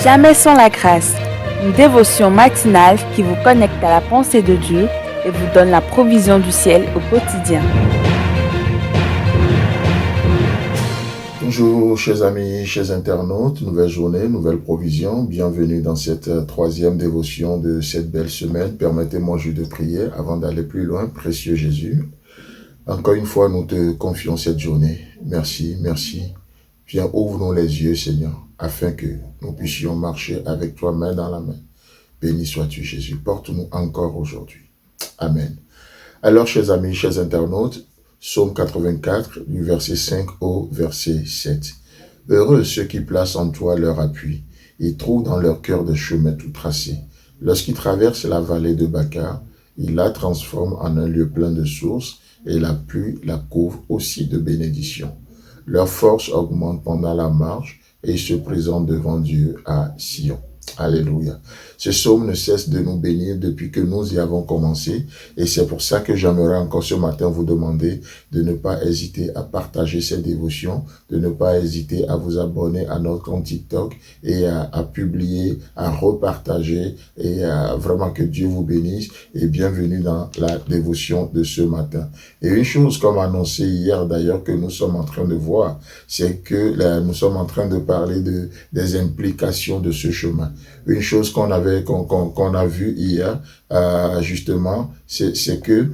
Jamais sans la grâce, une dévotion matinale qui vous connecte à la pensée de Dieu et vous donne la provision du ciel au quotidien. Bonjour chers amis, chers internautes, nouvelle journée, nouvelle provision. Bienvenue dans cette troisième dévotion de cette belle semaine. Permettez-moi juste de prier avant d'aller plus loin. Précieux Jésus, encore une fois nous te confions cette journée. Merci. Viens, ouvre-nous les yeux Seigneur, afin que nous puissions marcher avec toi main dans la main. Béni sois-tu Jésus, porte-nous encore aujourd'hui. Amen. Alors chers amis, chers internautes, Psaume 84, du verset 5 au verset 7. Heureux ceux qui placent en toi leur appui et trouvent dans leur cœur des chemins tout tracés. Lorsqu'ils traversent la vallée de Bacar, ils la transforment en un lieu plein de sources et la pluie la couvre aussi de bénédictions. Leur force augmente pendant la marche et ils se présentent devant Dieu à Sion. Alléluia. Ce psaume ne cesse de nous bénir depuis que nous y avons commencé et c'est pour ça que j'aimerais encore ce matin vous demander de ne pas hésiter à partager cette dévotion, de ne pas hésiter à vous abonner à notre compte TikTok et à publier, à repartager et vraiment que Dieu vous bénisse et bienvenue dans la dévotion de ce matin. Et une chose comme annoncé hier d'ailleurs que nous sommes en train de voir, c'est que nous sommes en train de parler des implications de ce chemin. Une chose qu'on a vu hier, justement, c'est que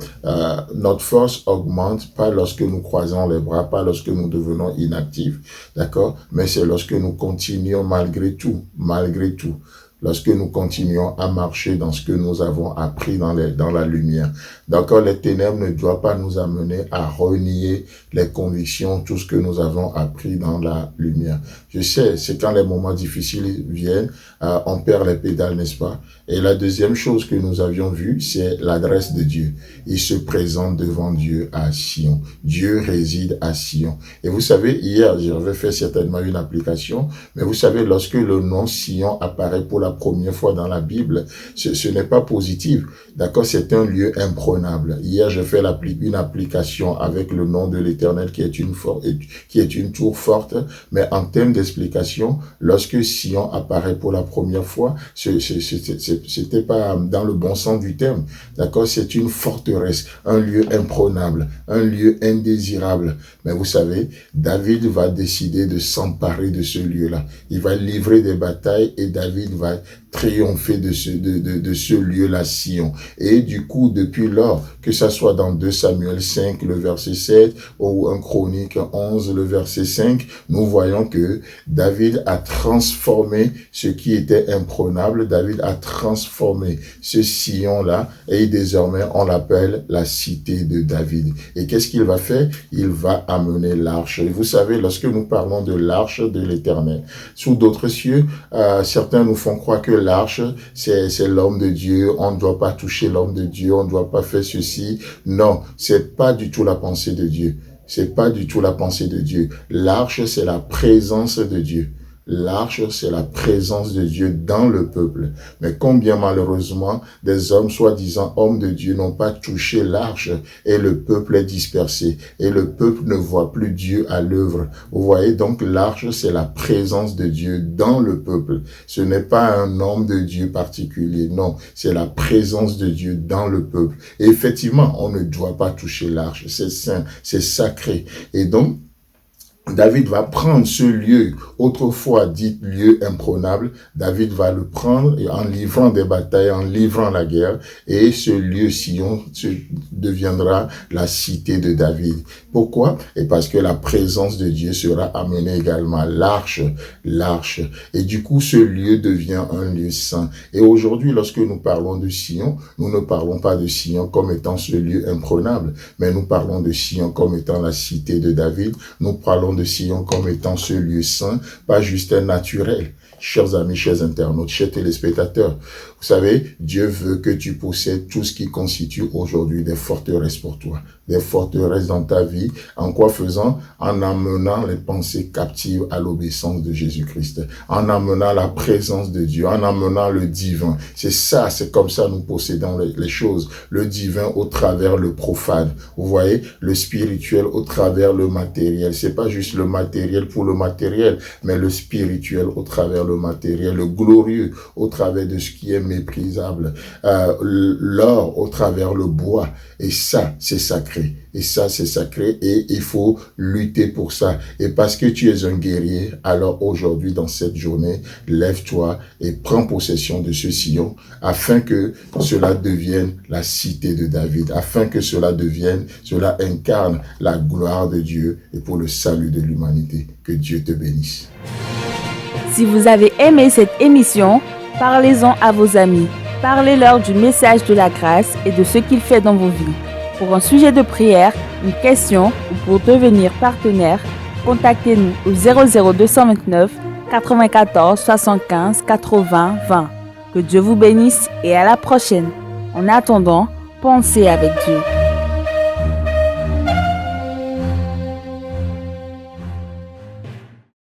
notre force augmente pas lorsque nous croisons les bras, pas lorsque nous devenons inactifs, d'accord? Mais c'est lorsque nous continuons malgré tout. Lorsque nous continuons à marcher dans ce que nous avons appris dans la lumière. D'accord, les ténèbres ne doivent pas nous amener à renier les convictions, tout ce que nous avons appris dans la lumière. Je sais, c'est quand les moments difficiles viennent, on perd les pédales, n'est-ce pas? Et la deuxième chose que nous avions vue, c'est l'adresse de Dieu. Il se présente devant Dieu à Sion. Dieu réside à Sion. Et vous savez, hier, j'avais fait certainement une application, mais vous savez, lorsque le nom Sion apparaît pour la première fois dans la Bible, ce n'est pas positif. D'accord, c'est un lieu imprenable. Hier, j'ai fait une application avec le nom de l'Éternel qui est une tour forte, mais en termes d'explication, lorsque Sion apparaît pour la première fois, c'était pas dans le bon sens du terme. D'accord, c'est une forteresse, un lieu imprenable, un lieu indésirable. Mais vous savez, David va décider de s'emparer de ce lieu-là. Il va livrer des batailles et David va triompher de ce lieu-là, Sion. Et du coup, depuis lors, que ça soit dans 2 Samuel 5, le verset 7, ou 1 Chronique 11, le verset 5, nous voyons que David a transformé ce qui était imprenable. David a transformé ce Sion-là, et désormais, on l'appelle la cité de David. Et qu'est-ce qu'il va faire? Il va amener l'arche. Et vous savez, lorsque nous parlons de l'arche de l'Éternel, sous d'autres cieux, certains nous font croire que l'arche, c'est l'homme de Dieu, on ne doit pas toucher l'homme de Dieu, on ne doit pas faire ceci. Non, c'est pas du tout la pensée de Dieu. C'est pas du tout la pensée de Dieu. L'arche, c'est la présence de Dieu. L'arche, c'est la présence de Dieu dans le peuple. Mais combien malheureusement des hommes, soi-disant hommes de Dieu, n'ont pas touché l'arche et le peuple est dispersé. Et le peuple ne voit plus Dieu à l'œuvre. Vous voyez, donc l'arche, c'est la présence de Dieu dans le peuple. Ce n'est pas un homme de Dieu particulier, non. C'est la présence de Dieu dans le peuple. Et effectivement, on ne doit pas toucher l'arche. C'est saint, c'est sacré. Et donc, David va prendre ce lieu, autrefois dit lieu imprenable, David va le prendre en livrant des batailles, en livrant la guerre, et ce lieu Sion deviendra la cité de David. Pourquoi? Et parce que la présence de Dieu sera amenée également, l'arche, et du coup ce lieu devient un lieu saint. Et aujourd'hui, lorsque nous parlons de Sion, nous ne parlons pas de Sion comme étant ce lieu imprenable, mais nous parlons de Sion comme étant la cité de David, nous parlons de Sion comme étant ce lieu saint, pas juste un naturel. Chers amis, chers internautes, chers téléspectateurs, vous savez, Dieu veut que tu possèdes tout ce qui constitue aujourd'hui des forteresses pour toi, des forteresses dans ta vie. En quoi faisant? En amenant les pensées captives à l'obéissance de Jésus-Christ, en amenant la présence de Dieu, en amenant le divin. C'est ça, c'est comme ça nous possédons les choses. Le divin au travers le profane. Vous voyez, le spirituel au travers le matériel. C'est pas juste juste le matériel pour le matériel, mais le spirituel au travers le matériel, le glorieux au travers de ce qui est méprisable, l'or au travers le bois. Et ça, c'est sacré. Et ça, c'est sacré et il faut lutter pour ça. Et parce que tu es un guerrier, alors aujourd'hui, dans cette journée, lève-toi et prends possession de ce sillon afin que cela devienne la cité de David, afin que cela incarne la gloire de Dieu et pour le salut de l'humanité. Que Dieu te bénisse. Si vous avez aimé cette émission, parlez-en à vos amis. Parlez-leur du message de la grâce et de ce qu'il fait dans vos vies. Pour un sujet de prière, une question ou pour devenir partenaire, contactez-nous au 00229 94 75 80 20. Que Dieu vous bénisse et à la prochaine. En attendant, pensez avec Dieu.